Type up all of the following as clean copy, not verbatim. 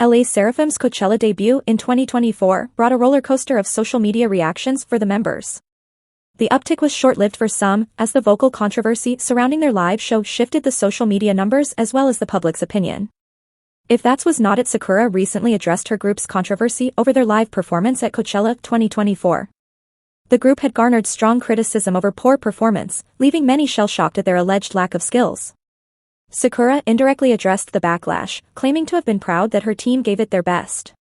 Lesserafim's Coachella debut in 2024 brought a roller coaster of social media reactions for the members. The uptick was short-lived for some, as the vocal controversy surrounding their live show shifted the social media numbers as well as the public's opinion. If that was not it, Sakura recently addressed her group's controversy over their live performance at Coachella 2024. The group had garnered strong criticism over poor performance, leaving many shell-shocked at their alleged lack of skills. Sakura indirectly addressed the backlash, claiming to have been proud that her team gave it their best.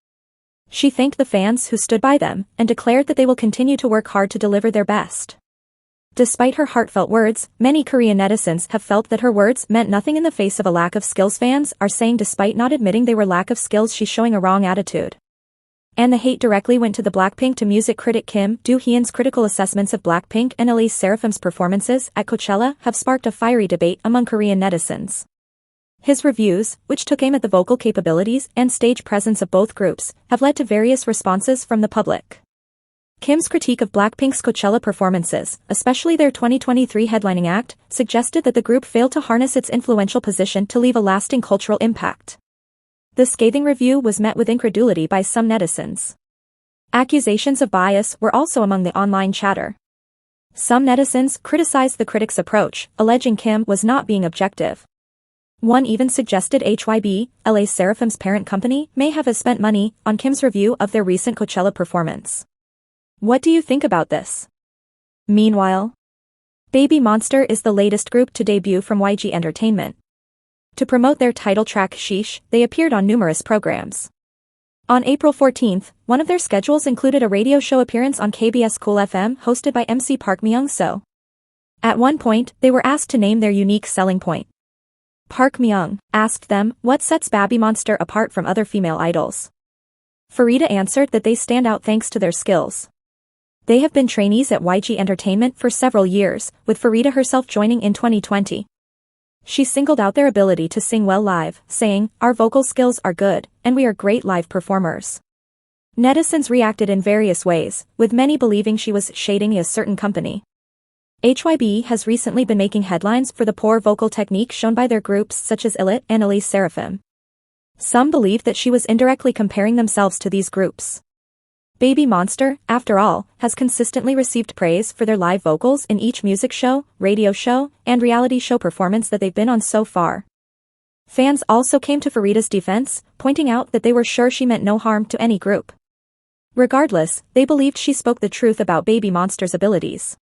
She thanked the fans who stood by them, and declared that they will continue to work hard to deliver their best. Despite her heartfelt words, many Korean netizens have felt that her words meant nothing in the face of a lack of skills. Fans are saying despite not admitting they were lack of skills, she's showing a wrong attitude. And the hate directly went to the Blackpink to music critic Kim Do-hyun's critical assessments of Blackpink and Lesserafim's performances at Coachella have sparked a fiery debate among Korean netizens. His reviews, which took aim at the vocal capabilities and stage presence of both groups, have led to various responses from the public. Kim's critique of Blackpink's Coachella performances, especially their 2023 headlining act, suggested that the group failed to harness its influential position to leave a lasting cultural impact. The scathing review was met with incredulity by some netizens. Accusations of bias were also among the online chatter. Some netizens criticized the critics' approach, alleging Kim was not being objective. One even suggested HYBE, Lesserafim's parent company, may have spent money on Kim's review of their recent Coachella performance. What do you think about this? Meanwhile, Baby Monster is the latest group to debut from HYBE Entertainment. To promote their title track Sheesh, they appeared on numerous programs. On April 14, one of their schedules included a radio show appearance on KBS Cool FM hosted by MC Park Myung-soo. At one point, they were asked to name their unique selling point. Park Myung asked them what sets Baby Monster apart from other female idols. Pharita answered that they stand out thanks to their skills. They have been trainees at HYBE Entertainment for several years, with Pharita herself joining in 2020. She singled out their ability to sing well live, saying, "Our vocal skills are good, and we are great live performers." Netizens reacted in various ways, with many believing she was shading a certain company. HYBE has recently been making headlines for the poor vocal technique shown by their groups such as Elite and Lesserafim. Some believe that she was indirectly comparing themselves to these groups. Baby Monster, after all, has consistently received praise for their live vocals in each music show, radio show, and reality show performance that they've been on so far. Fans also came to Pharita's defense, pointing out that they were sure she meant no harm to any group. Regardless, they believed she spoke the truth about Baby Monster's abilities.